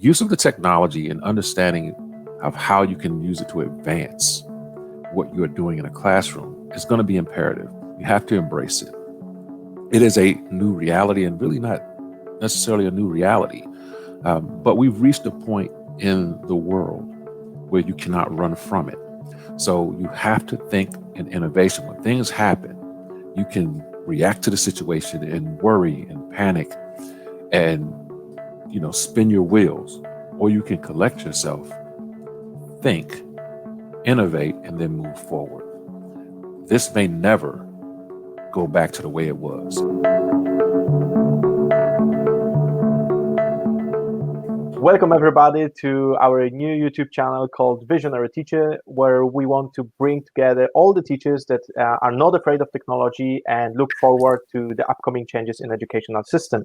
use of the technology and understanding of how you can use it to advance what you're doing in a classroom is going to be imperative. You have to embrace it. It is a new reality, and really not necessarily a new reality, but we've reached a point in the world where you cannot run from it. So you have to think in innovation. When things happen, you can react to the situation and worry and panic and, spin your wheels, or you can collect yourself, think, innovate, and then move forward. This may never go back to the way it was. Welcome everybody to our new YouTube channel called Visionary Teacher, where we want to bring together all the teachers that are not afraid of technology and look forward to the upcoming changes in educational system.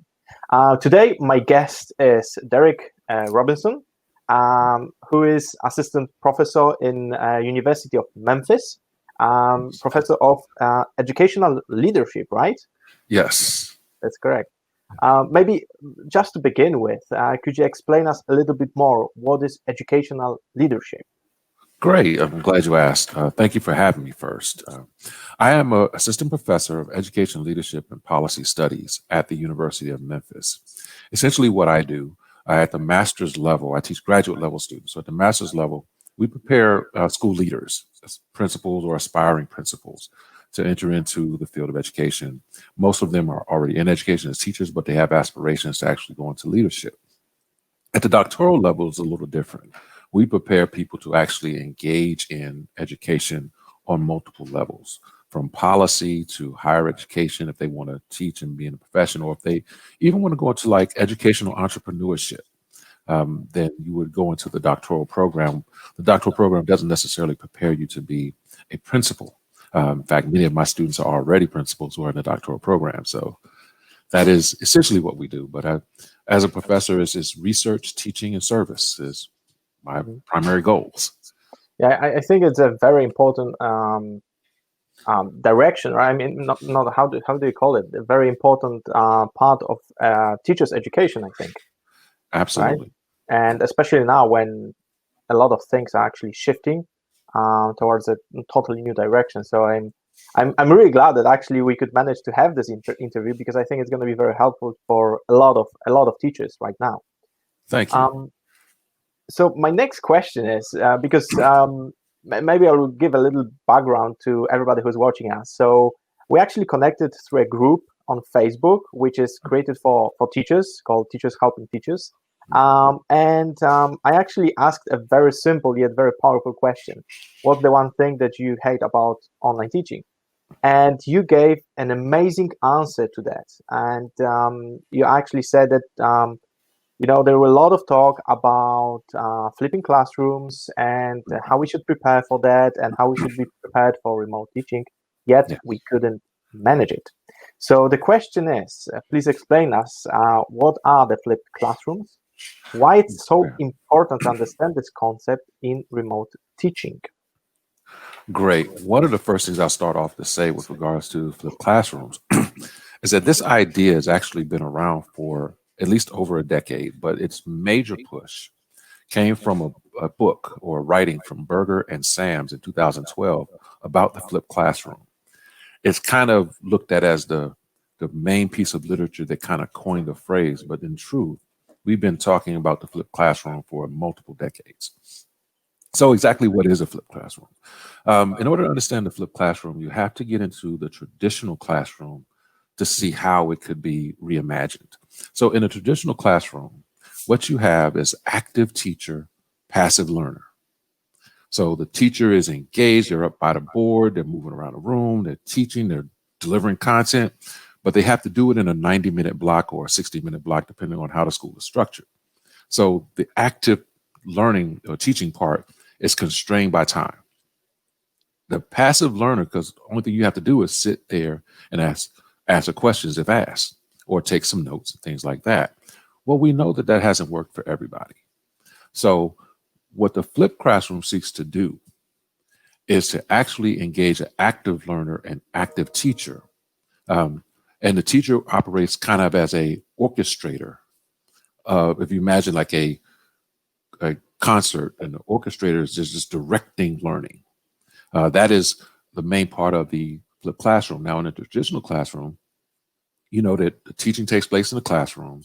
Today, my guest is Derrick Robinson, who is assistant professor in University of Memphis, professor of educational leadership, right? Yes. That's correct. Maybe just to begin with, could you explain us a little bit more what is educational leadership? Great. I'm glad you asked. Thank you for having me first. I am an assistant professor of education leadership and policy studies at the University of Memphis. Essentially what I do at the master's level, I teach graduate level students. So at the master's level, we prepare school leaders, principals or aspiring principals, to enter into the field of education. Most of them are already in education as teachers, but they have aspirations to actually go into leadership. At the doctoral level, it's a little different. We prepare people to actually engage in education on multiple levels, from policy to higher education if they want to teach and be in a profession, or if they even want to go into like educational entrepreneurship. Then you would go into the doctoral program. The doctoral program doesn't necessarily prepare you to be a principal. In fact, many of my students are already principals who are in the doctoral program. So that is essentially what we do. But as a professor, it's research, teaching, and service is my primary goals. Yeah, I think it's a very important direction, right? I mean, not how do you call it? A very important part of teachers' education, I think. Absolutely. Right? And especially now when a lot of things are actually shifting towards a totally new direction. So I'm really glad that actually we could manage to have this interview, because I think it's going to be very helpful for a lot of teachers right now. Thank you. So my next question is because maybe I will give a little background to everybody who's watching us. So we actually connected through a group on Facebook, which is created for teachers, called Teachers Helping Teachers. I actually asked a very simple yet very powerful question. What's the one thing that you hate about online teaching? And you gave an amazing answer to that. And you actually said that, there were a lot of talk about flipping classrooms and how we should prepare for that and how we should be prepared for remote teaching, yet we couldn't manage it. So the question is, please explain us, what are the flipped classrooms? Why it's so important to understand this concept in remote teaching? Great. One of the first things I'll start off to say with regards to flipped classrooms is that this idea has actually been around for at least over a decade, but its major push came from a book or writing from Berger and Sams in 2012 about the flipped classroom. It's kind of looked at as the main piece of literature that kind of coined the phrase, but in truth, we've been talking about the flipped classroom for multiple decades. So exactly what is a flipped classroom? In order to understand the flipped classroom, you have to get into the traditional classroom to see how it could be reimagined. So in a traditional classroom, what you have is active teacher, passive learner. So the teacher is engaged, they're up by the board, they're moving around the room, they're teaching, they're delivering content, but they have to do it in a 90-minute block or a 60-minute block, depending on how the school is structured. So the active learning or teaching part is constrained by time. The passive learner, because the only thing you have to do is sit there and answer questions if asked, or take some notes and things like that. Well, we know that hasn't worked for everybody. So what the flipped classroom seeks to do is to actually engage an active learner and active teacher. And the teacher operates kind of as a orchestrator. If you imagine like a a concert and the orchestrator is just directing learning. That is the main part of the flipped classroom. Now, in a traditional classroom, you know that the teaching takes place in the classroom,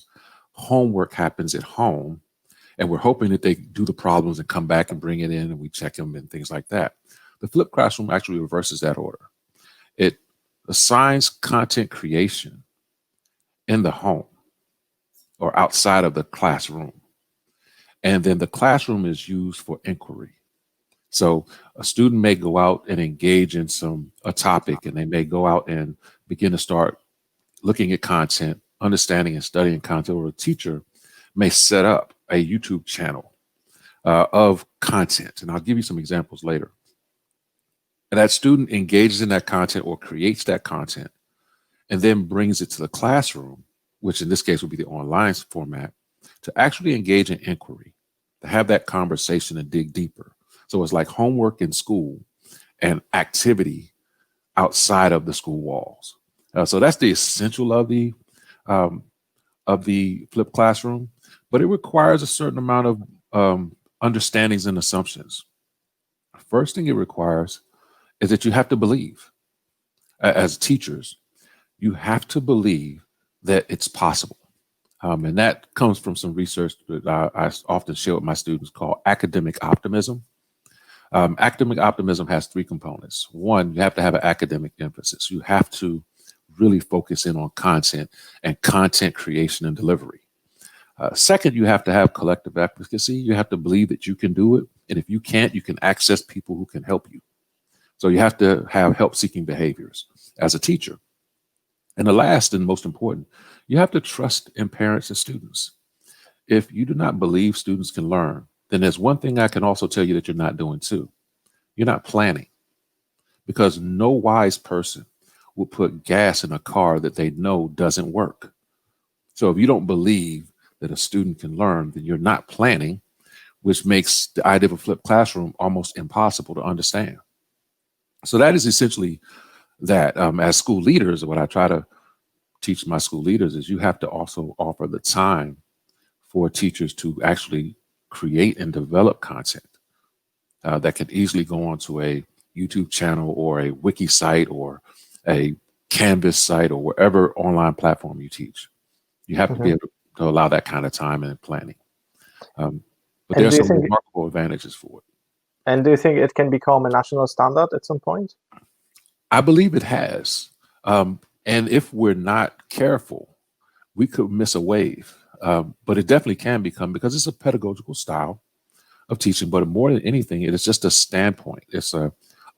homework happens at home, and we're hoping that they do the problems and come back and bring it in and we check them and things like that. The flipped classroom actually reverses that order. It assigns content creation in the home or outside of the classroom. And then the classroom is used for inquiry. So a student may go out and engage in a topic, and they may go out and begin to start looking at content, understanding and studying content, or a teacher may set up a YouTube channel of content. And I'll give you some examples later. And that student engages in that content or creates that content and then brings it to the classroom, which in this case would be the online format, to actually engage in inquiry, to have that conversation and dig deeper. So it's like homework in school and activity outside of the school walls. So that's the essential of the flipped classroom, but it requires a certain amount of understandings and assumptions. First thing it requires is that you have to believe, as teachers, you have to believe that it's possible. And that comes from some research that I often share with my students called academic optimism. Academic optimism has three components. One, you have to have an academic emphasis. You have to really focus in on content and content creation and delivery. Second, you have to have collective efficacy. You have to believe that you can do it. And if you can't, you can access people who can help you. So you have to have help-seeking behaviors as a teacher. And the last and most important, you have to trust in parents and students. If you do not believe students can learn, then there's one thing I can also tell you that you're not doing too. You're not planning, because no wise person will put gas in a car that they know doesn't work. So if you don't believe that a student can learn, then you're not planning, which makes the idea of a flipped classroom almost impossible to understand. So that is essentially that. As school leaders, what I try to teach my school leaders is you have to also offer the time for teachers to actually create and develop content that can easily go onto a YouTube channel or a wiki site or a Canvas site or wherever online platform you teach. You have to be able to allow that kind of time and planning. But there are some remarkable advantages for it. And do you think it can become a national standard at some point? I believe it has. And if we're not careful, we could miss a wave. But it definitely can become, because it's a pedagogical style of teaching. But more than anything, it is just a standpoint. It's a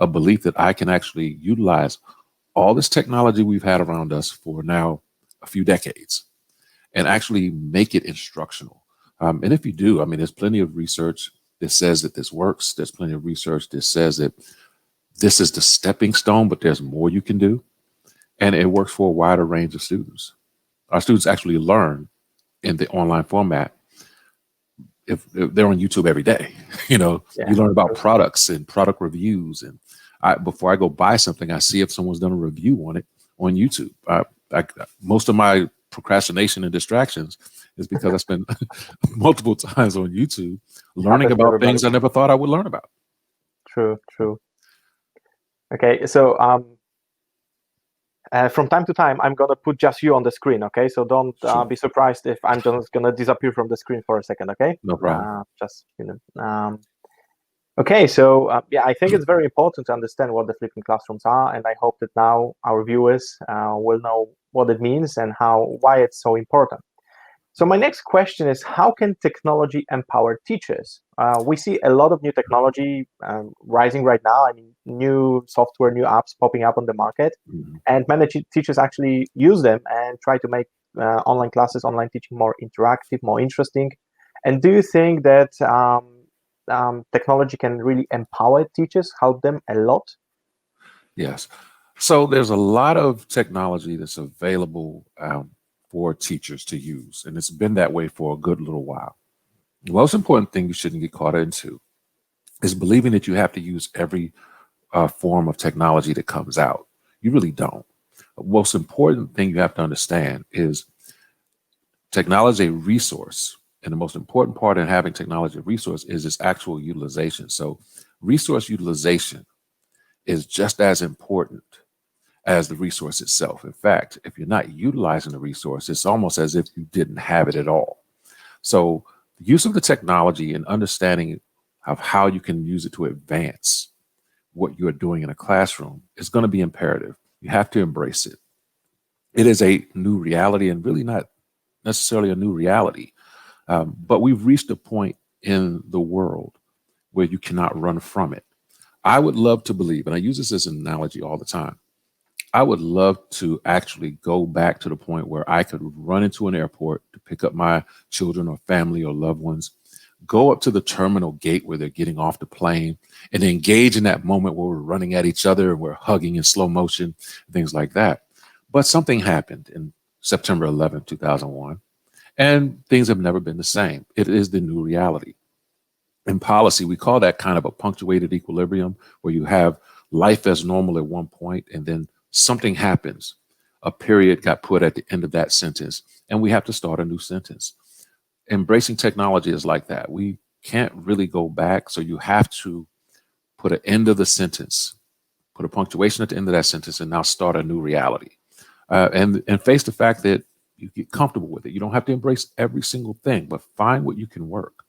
belief that I can actually utilize all this technology we've had around us for now a few decades and actually make it instructional. And if you do, I mean, there's plenty of research that says that this works. There's plenty of research that says that this is the stepping stone, but there's more you can do. And it works for a wider range of students. Our students actually learn in the online format if they're on YouTube every day. You learn about products and product reviews. And before I go buy something, I see if someone's done a review on it on YouTube. Most of my procrastination and distractions is because I spend multiple times on YouTube learning about things I never thought I would learn about. True. Okay, so from time to time, I'm going to put just you on the screen, okay? So don't be surprised if I'm just going to disappear from the screen for a second, okay? No problem. Okay, so I think it's very important to understand what the flipping classrooms are, and I hope that now our viewers will know what it means and why it's so important. So my next question is, how can technology empower teachers? We see a lot of new technology rising right now. I mean, new software, new apps popping up on the market, and many teachers actually use them and try to make online classes, online teaching more interactive, more interesting. And do you think that technology can really empower teachers, help them a lot? Yes. So there's a lot of technology that's available for teachers to use, and it's been that way for a good little while. The most important thing you shouldn't get caught into is believing that you have to use every form of technology that comes out. You really don't. The most important thing you have to understand is technology is a resource, And the most important part in having technology resource is its actual utilization. So resource utilization is just as important as the resource itself. In fact, if you're not utilizing the resource, it's almost as if you didn't have it at all. So the use of the technology and understanding of how you can use it to advance what you're doing in a classroom is going to be imperative. You have to embrace it. It is a new reality, and really not necessarily a new reality. But we've reached a point in the world where you cannot run from it. I would love to believe, and I use this as an analogy all the time, I would love to actually go back to the point where I could run into an airport to pick up my children or family or loved ones, go up to the terminal gate where they're getting off the plane, and engage in that moment where we're running at each other and we're hugging in slow motion, things like that. But something happened in September 11th, 2001, and things have never been the same. It is the new reality. In policy, we call that kind of a punctuated equilibrium, where you have life as normal at one point, and then something happens. A period got put at the end of that sentence, and we have to start a new sentence. Embracing technology is like that. We can't really go back, so you have to put an end of the sentence, put a punctuation at the end of that sentence, and now start a new reality. And face the fact that you get comfortable with it. You don't have to embrace every single thing, but find what you can work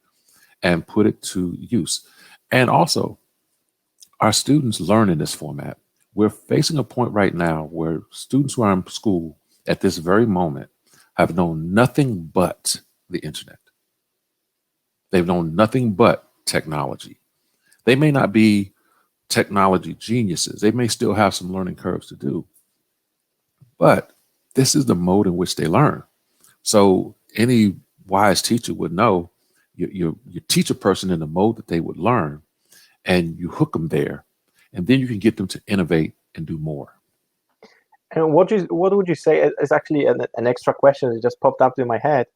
and put it to use. And also, our students learn in this format. We're facing a point right now where students who are in school at this very moment have known nothing but the internet. They've known nothing but technology. They may not be technology geniuses. They may still have some learning curves to do, but this is the mode in which they learn. So any wise teacher would know you teach a person in the mode that they would learn, and you hook them there, and then you can get them to innovate and do more. And what would you say is actually an extra question that just popped up in my head?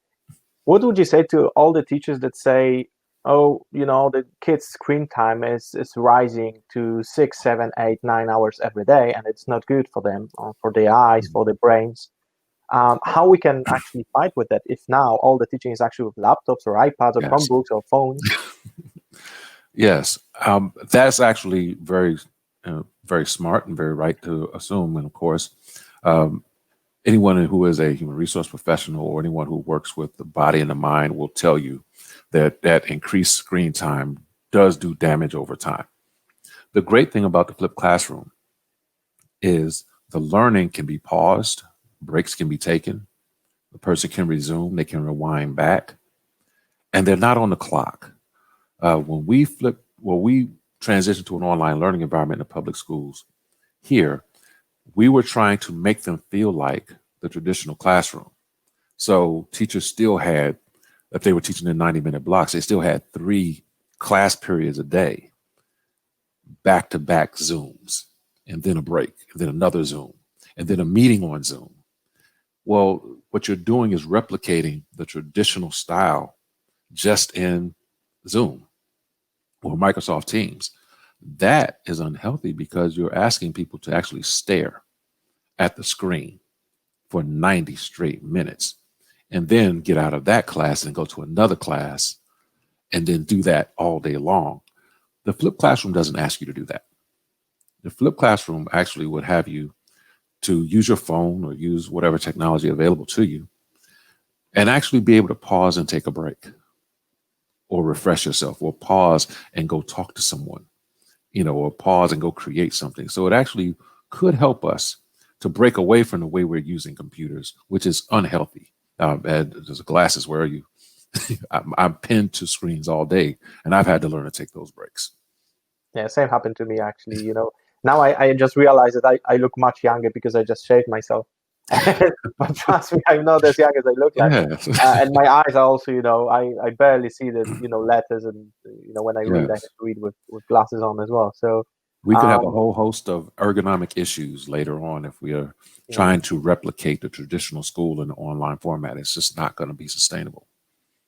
What would you say to all the teachers that say, oh, the kids' screen time is rising to 6, 7, 8, 9 hours every day, and it's not good for them, for their eyes, for their brains? How we can actually fight with that if now all the teaching is actually with laptops or iPads or Yes. Chromebooks or phones? Yes, that's actually very smart and very right to assume. And of course, anyone who is a human resource professional or anyone who works with the body and the mind will tell you that increased screen time does do damage over time. The great thing about the flipped classroom is the learning can be paused, breaks can be taken, the person can resume, they can rewind back, and they're not on the clock. When we transitioned to an online learning environment in the public schools here, we were trying to make them feel like the traditional classroom. So teachers still had, if they were teaching in 90-minute blocks, they still had 3 class periods a day, back-to-back Zooms, and then a break, and then another Zoom, and then a meeting on Zoom. Well, what you're doing is replicating the traditional style just in Zoom or Microsoft Teams. That is unhealthy because you're asking people to actually stare at the screen for 90 straight minutes and then get out of that class and go to another class and then do that all day long. The flipped classroom doesn't ask you to do that. The flipped classroom actually would have you to use your phone or use whatever technology available to you and actually be able to pause and take a break or refresh yourself or pause and go talk to someone, or pause and go create something. So it actually could help us to break away from the way we're using computers, which is unhealthy. And there's glasses where I'm pinned to screens all day, and I've had to learn to take those breaks. Yeah, same happened to me actually. Now I just realized that I look much younger because I just shaved myself. But trust me, I'm not as young as I look like. Yes. And my eyes are also, I barely see the, letters, and when I read, I have Yes. to read with glasses on as well. So We could have a whole host of ergonomic issues later on if we are trying to replicate the traditional school in the online format. It's just not going to be sustainable.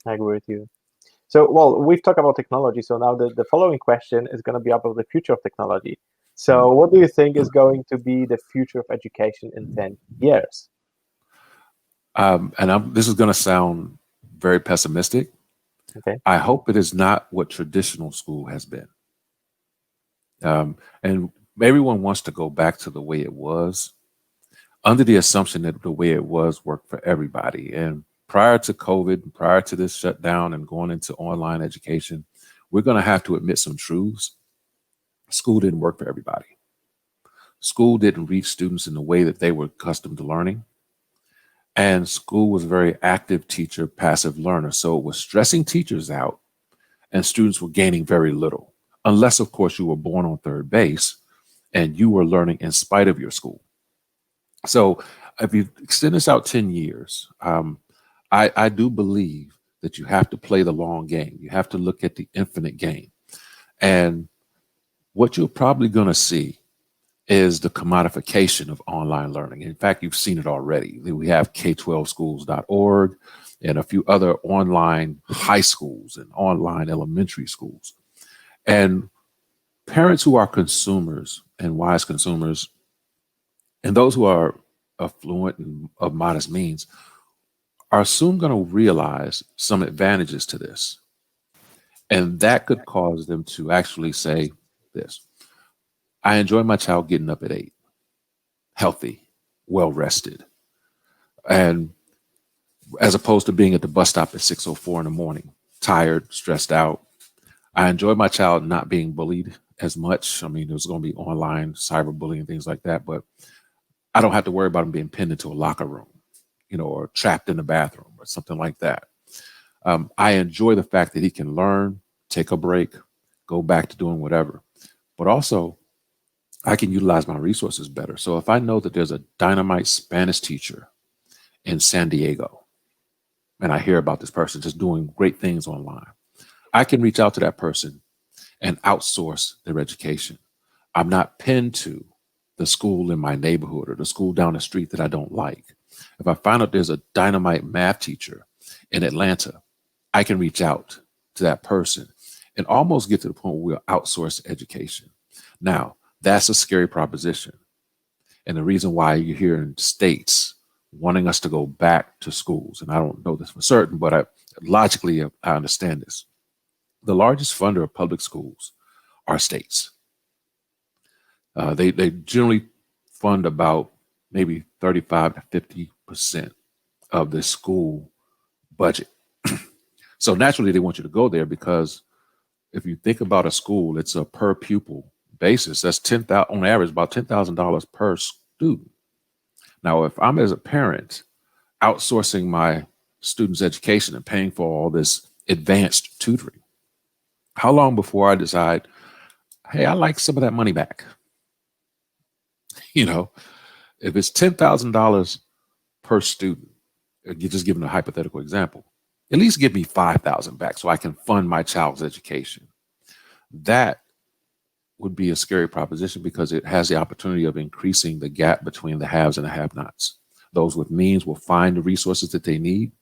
I agree with you. So, well, we've talked about technology. So now the following question is going to be about the future of technology. So what do you think is going to be the future of education in 10 years? This is going to sound very pessimistic, Okay. I hope it is not what traditional school has been. And everyone wants to go back to the way it was, under the assumption that the way it was worked for everybody. And prior to COVID, prior to this shutdown and going into online education, we're going to have to admit some truths. School didn't work for everybody. School didn't reach students in the way that they were accustomed to learning. And school was a very active teacher, passive learner. So it was stressing teachers out, and students were gaining very little, unless, of course, you were born on third base and you were learning in spite of your school. So if you extend this out 10 years, I do believe that you have to play the long game. You have to look at the infinite game. And what you're probably going to see is the commodification of online learning. In fact, you've seen it already. We have K12schools.org and a few other online high schools and online elementary schools. And parents who are consumers and wise consumers, and those who are affluent and of modest means, are soon going to realize some advantages to this. And that could cause them to actually say this: I enjoy my child getting up at 8, healthy, well rested, and as opposed to being at the bus stop at 6:04 in the morning, tired, stressed out. I enjoy my child not being bullied as much. I mean, there's going to be online cyberbullying and things like that, but I don't have to worry about him being pinned into a locker room, or trapped in the bathroom or something like that. I enjoy the fact that he can learn, take a break, go back to doing whatever, but also I can utilize my resources better. So if I know that there's a dynamite Spanish teacher in San Diego, and I hear about this person just doing great things online, I can reach out to that person and outsource their education. I'm not pinned to the school in my neighborhood or the school down the street that I don't like. If I find out there's a dynamite math teacher in Atlanta, I can reach out to that person and almost get to the point where we'll outsource education. Now, that's a scary proposition. And the reason why you're here in states wanting us to go back to schools, and I don't know this for certain, but logically, I understand this. The largest funder of public schools are states. They generally fund about maybe 35 to 50% of the school budget. So naturally, they want you to go there because if you think about a school, it's a per pupil basis. That's on average about $10,000 per student. Now, if I'm as a parent outsourcing my students' education and paying for all this advanced tutoring, how long before I decide, hey, I like some of that money back? If it's $10,000 per student, you're just giving a hypothetical example, at least give me 5,000 back so I can fund my child's education. That would be a scary proposition because it has the opportunity of increasing the gap between the haves and the have-nots. Those with means will find the resources that they need,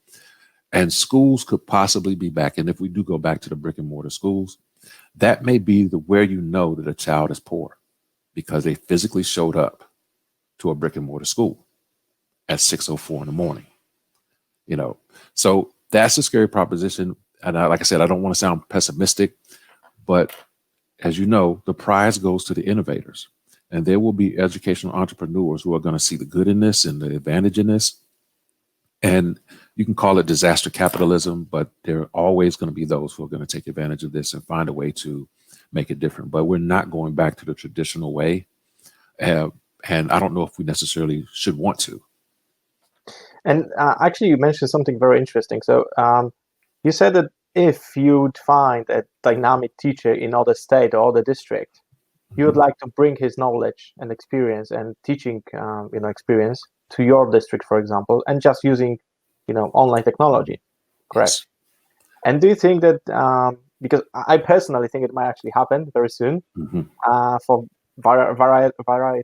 and schools could possibly be back. And if we do go back to the brick and mortar schools, that may be where you know that a child is poor because they physically showed up to a brick and mortar school at 6:04 in the morning. So that's a scary proposition. And like I said, I don't want to sound pessimistic, but as you know, the prize goes to the innovators, and there will be educational entrepreneurs who are going to see the good in this and the advantage in this. And you can call it disaster capitalism, but there are always going to be those who are going to take advantage of this and find a way to make it different. But we're not going back to the traditional way. And I don't know if we necessarily should want to. And actually, you mentioned something very interesting. So you said that if you'd find a dynamic teacher in other state or other district, you would like to bring his knowledge and experience and teaching, experience to your district, for example, and just using, online technology. Correct. Yes. And do you think that, because I personally think it might actually happen very soon, for variety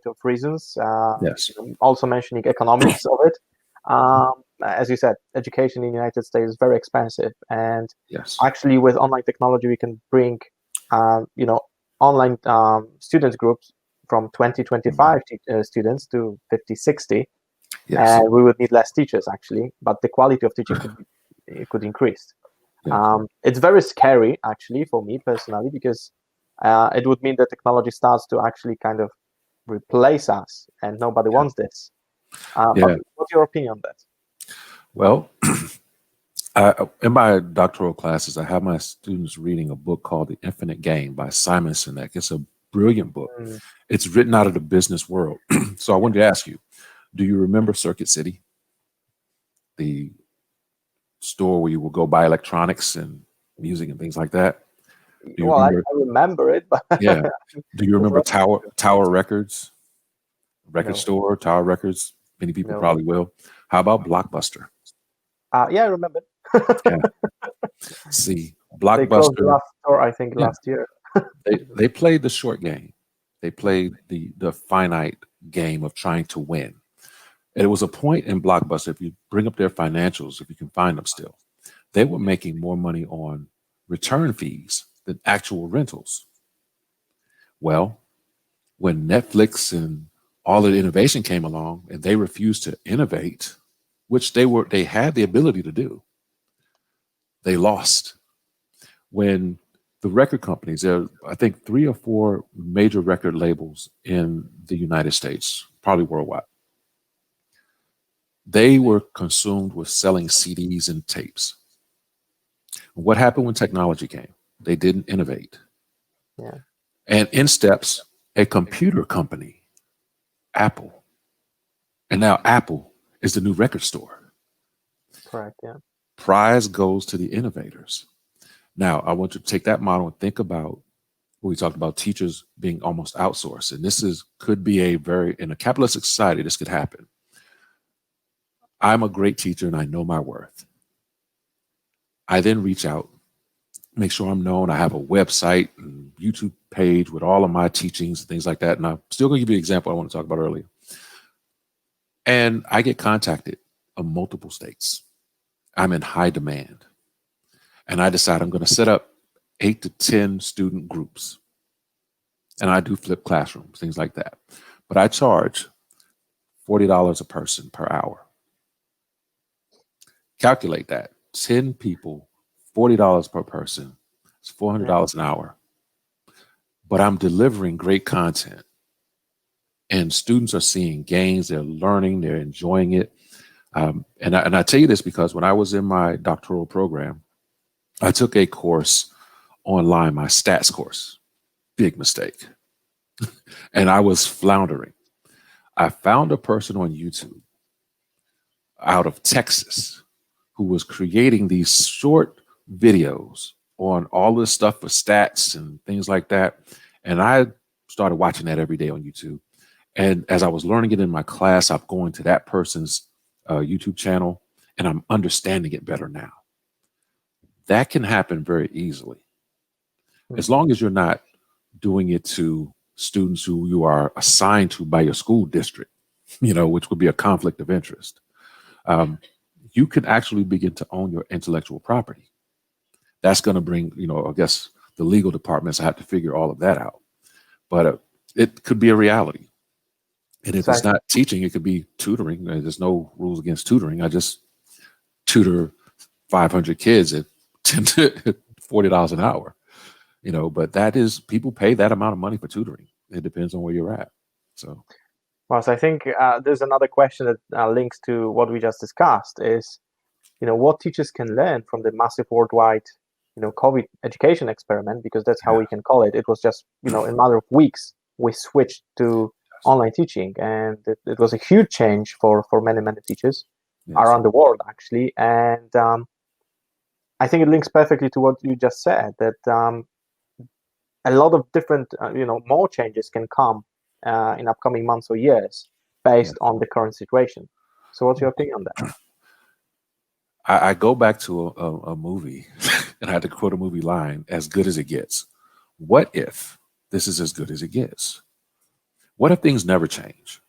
of reasons, Yes. also mentioning economics of it. As you said, education in the United States is very expensive, and Yes. actually with online technology, we can bring, online students groups from 20, 25 students to 50, 60, Yes. and we would need less teachers actually, but the quality of teaching could increase. Yeah. It's very scary, actually, for me personally, because it would mean that technology starts to actually kind of replace us, and nobody Yeah. wants this. But Yeah. what's your opinion on that? Well, in my doctoral classes, I have my students reading a book called The Infinite Game by Simon Sinek. It's a brilliant book. Mm, It's written out of the business world. So I yeah. wanted to ask you, do you remember Circuit City, the store where you will go buy electronics and music and things like that? Do you Well, I remember? remember it, but Yeah. Do you remember right, Tower Records, record no, store, Tower Records? Many people no. probably will. How about Blockbuster? Yeah, I remember. Yeah. See, They closed the Blockbuster. last store, I think, Yeah. last year. They played the short game. They played the finite game of trying to win. And it was a point in Blockbuster, if you bring up their financials, if you can find them still, they were making more money on return fees than actual rentals. Well, when Netflix and all of the innovation came along and they refused to innovate, which they had the ability to do, they lost. When the record companies, there are, I think, 3 or 4 major record labels in the United States, probably worldwide, they were consumed with selling CDs and tapes. What happened when technology came? They didn't innovate. Yeah, And in steps a computer company, Apple. And now Apple is the new record store. correct. Yeah. Prize goes to the innovators. Now, I want you to take that model and think about what we talked about teachers being almost outsourced. And this could be in a capitalistic society, this could happen. I'm a great teacher and I know my worth. I then reach out, make sure I'm known. I have a website and YouTube page with all of my teachings and things like that. And I'm still going to give you an example I want to talk about earlier. And I get contacted in multiple states. I'm in high demand. And I decide I'm going to set up 8 to 10 student groups. And I do flip classrooms, things like that. But I charge $40 a person per hour. Calculate that. 10 people, $40 per person. It's Yeah. $400 an hour. But I'm delivering great content. And students are seeing gains, they're learning, they're enjoying it. And I tell you this because when I was in my doctoral program, I took a course online, my stats course. Big mistake. And I was floundering. I found a person on YouTube out of Texas who was creating these short videos on all this stuff for stats and things like that. And I started watching that every day on YouTube. And as I was learning it in my class, I'm going to that person's YouTube channel and I'm understanding it better now. That can happen very easily. As long as you're not doing it to students who you are assigned to by your school district, which would be a conflict of interest. You can actually begin to own your intellectual property. That's going to bring, I guess the legal departments have to figure all of that out. But it could be a reality. And if So it's not teaching, it could be tutoring. There's no rules against tutoring. I just tutor 500 kids at $10 to $40 an hour, but people pay that amount of money for tutoring. It depends on where you're at. So. Well, so I think there's another question that links to what we just discussed is, what teachers can learn from the massive worldwide, COVID education experiment, because that's how Yeah. we can call it. It was just, in a matter of weeks, we switched to online teaching, and it was a huge change for many, many teachers around the world, actually. And I think it links perfectly to what you just said, that a lot of different, more changes can come in upcoming months or years based on the current situation. So what's your opinion on that? I go back to a movie and I had to quote a movie line, as good as it gets. What if this is as good as it gets? What if things never change?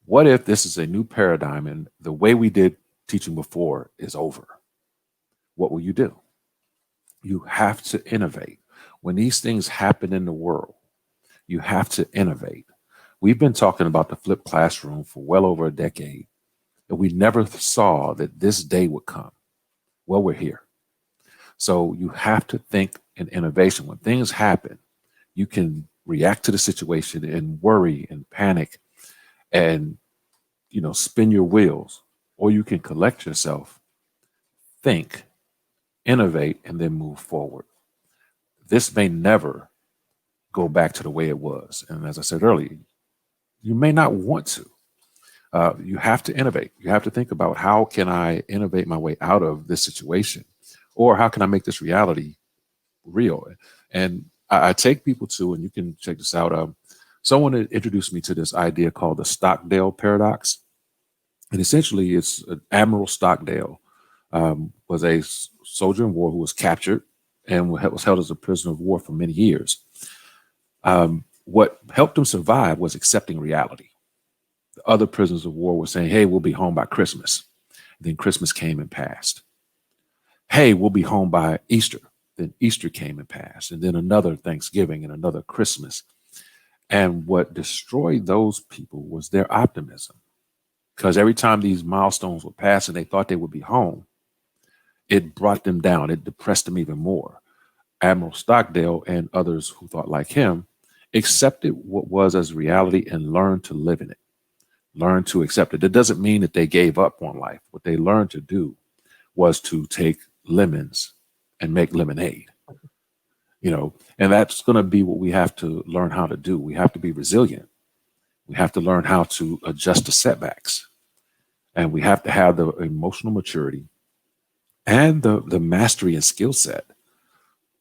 What if this is a new paradigm and the way we did teaching before is over? What will you do? You have to innovate. When these things happen in the world, you have to innovate. We've been talking about the flipped classroom for well over a decade, and we never saw that this day would come. Well, we're here. So you have to think in innovation. When things happen, you can react to the situation and worry and panic and, spin your wheels, or you can collect yourself, think, innovate, and then move forward. This may never go back to the way it was. And as I said earlier, you may not want to. You have to innovate. You have to think about, how can I innovate my way out of this situation? Or how can I make this reality real? And I take people to, and you can check this out. Someone had introduced me to this idea called the Stockdale paradox. And essentially, it's Admiral Stockdale was a soldier in war who was captured and was held as a prisoner of war for many years. What helped him survive was accepting reality. The other prisoners of war were saying, hey, we'll be home by Christmas. And then Christmas came and passed. Hey, we'll be home by Easter. Then Easter came and passed. And then another Thanksgiving and another Christmas. And what destroyed those people was their optimism. Because every time these milestones were passed and they thought they would be home, it brought them down. It depressed them even more. Admiral Stockdale and others who thought like him accepted what was as reality and learned to live in it, learned to accept it. It doesn't mean that they gave up on life. What they learned to do was to take lemons and make lemonade, and that's going to be what we have to learn how to do. We have to be resilient. We have to learn how to adjust to setbacks, and we have to have the emotional maturity and the mastery and skill set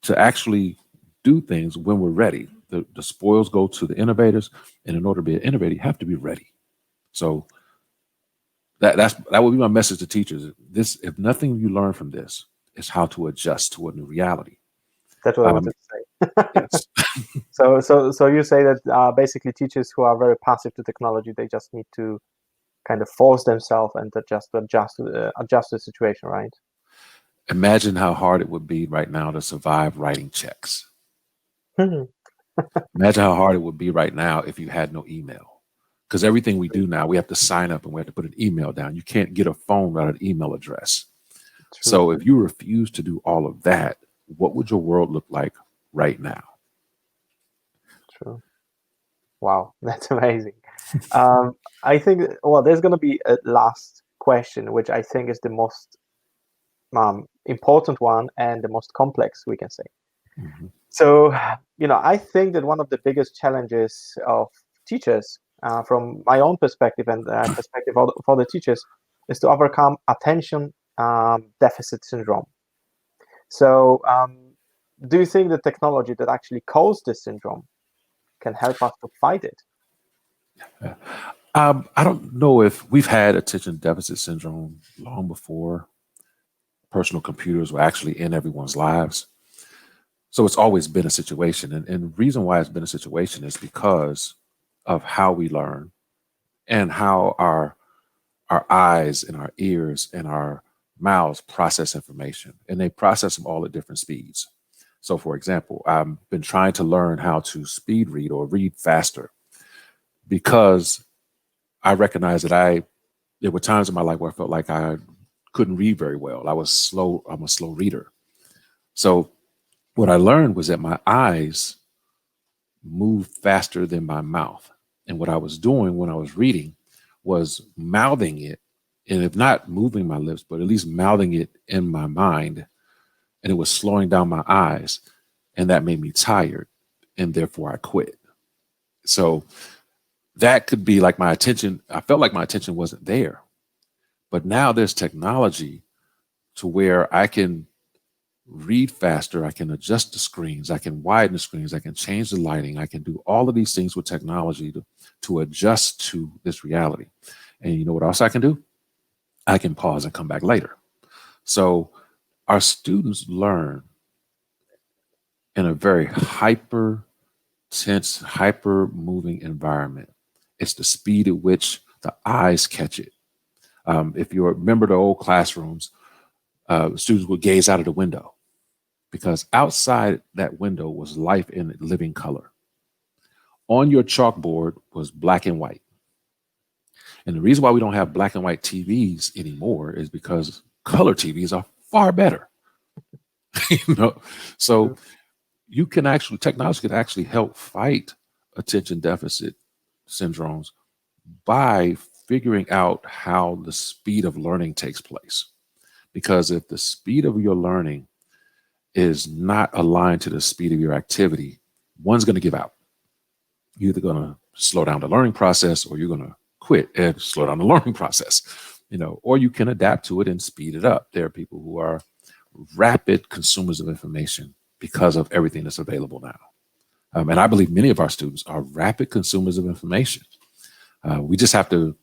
to actually do things when we're ready. The spoils go to the innovators, and in order to be an innovator, you have to be ready. So that would be my message to teachers. This, if nothing you learn from this, is how to adjust to a new reality. That's what I wanted to say. Yes. So you say that basically teachers who are very passive to technology, they just need to kind of force themselves and adjust the situation, right? Imagine how hard it would be right now to survive writing checks. Imagine how hard it would be right now if you had no email. Because everything we do now, we have to sign up and we have to put an email down. You can't get a phone without an email address. True. So if you refuse to do all of that, what would your world look like right now? True. Wow, that's amazing. I think, there's going to be a last question, which I think is the most important one and the most complex, we can say. Mm-hmm. So, I think that one of the biggest challenges of teachers, from my own perspective and perspective for the teachers, is to overcome attention deficit syndrome. So, do you think the technology that actually caused this syndrome can help us to fight it? I don't know if we've had attention deficit syndrome long before personal computers were actually in everyone's lives. So it's always been a situation. And the reason why it's been a situation is because of how we learn and how our eyes and our ears and our mouths process information. And they process them all at different speeds. So, for example, I've been trying to learn how to speed read or read faster because I recognize that there were times in my life where I felt like I couldn't read very well. I'm a slow reader. So what I learned was that my eyes moved faster than my mouth. And what I was doing when I was reading was mouthing it, and if not moving my lips, but at least mouthing it in my mind. And it was slowing down my eyes, and that made me tired, and therefore I quit. So that could be like my attention. I felt like my attention wasn't there. But now there's technology to where I can read faster. I can adjust the screens. I can widen the screens. I can change the lighting. I can do all of these things with technology to adjust to this reality. And you know what else I can do? I can pause and come back later. So our students learn in a very hyper tense, hyper moving environment. It's the speed at which the eyes catch it. If you remember the old classrooms, students would gaze out of the window because outside that window was life in living color. On your chalkboard was black and white. And the reason why we don't have black and white TVs anymore is because color TVs are far better. you know, so you can actually, technology can actually help fight attention deficit syndromes by figuring out how the speed of learning takes place. Because if the speed of your learning is not aligned to the speed of your activity, one's going to give out. You're either going to slow down the learning process, or you're going to quit and slow down the learning process, or you can adapt to it and speed it up. There are people who are rapid consumers of information because of everything that's available now. And I believe many of our students are rapid consumers of information. We just have to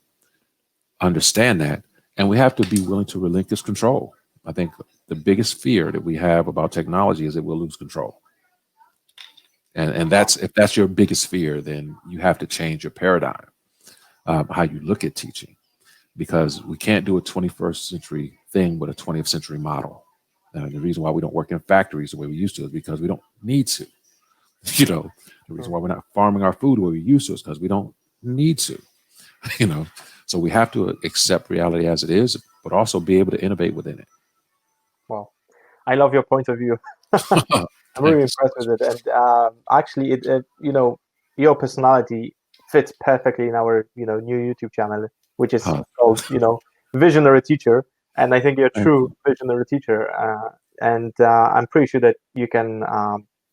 understand that, and we have to be willing to relinquish control. I think the biggest fear that we have about technology is that we'll lose control. And if that's your biggest fear, then you have to change your paradigm, how you look at teaching, because we can't do a 21st century thing with a 20th century model. The reason why we don't work in factories the way we used to is because we don't need to. The reason why we're not farming our food the way we used to is because we don't need to. So we have to accept reality as it is, but also be able to innovate within it. Well, I love your point of view. I'm really impressed with it, and actually, your personality fits perfectly in our new YouTube channel, which is called Visionary Teacher. And I think you're a true visionary teacher, and I'm pretty sure that you can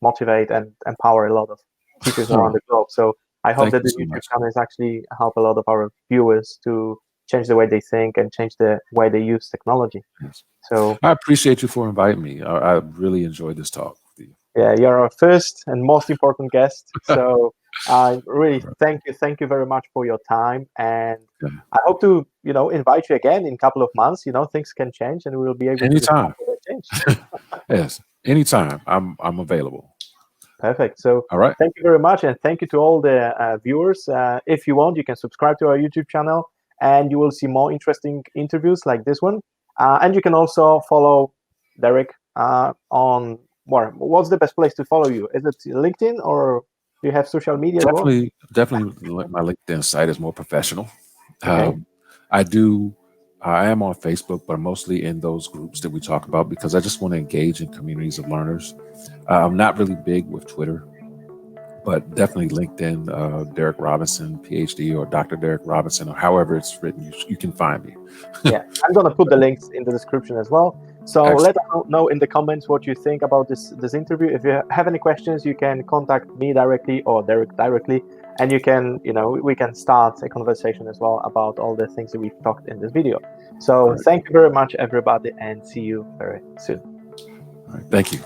motivate and empower a lot of teachers around the globe. So I hope that the YouTube channel is actually help a lot of our viewers to change the way they think and change the way they use technology. Yes. So I appreciate you for inviting me. I really enjoyed this talk with you. Yeah, you're our first and most important guest. So I really thank you very much for your time, and I hope to invite you again in a couple of months. Things can change, and we will be able anytime. to change. Yes, anytime. I'm available. Perfect. So all right. Thank you very much, and thank you to all the viewers. If you want, you can subscribe to our YouTube channel, and you will see more interesting interviews like this one. And you can also follow Derrick on. What's the best place to follow you? Is it LinkedIn, or do you have social media? Definitely my LinkedIn site is more professional. Okay. I am on Facebook, but I'm mostly in those groups that we talk about because I just want to engage in communities of learners. I'm not really big with Twitter, but definitely LinkedIn, Derrick Robinson, PhD, or Dr. Derrick Robinson, or however it's written, you can find me. Yeah, I'm going to put the links in the description as well. So let us know in the comments what you think about this interview. If you have any questions, you can contact me directly or Derrick directly, and you can, we can start a conversation as well about all the things that we've talked in this video. So thank you very much, everybody, and see you very soon. All right, thank you.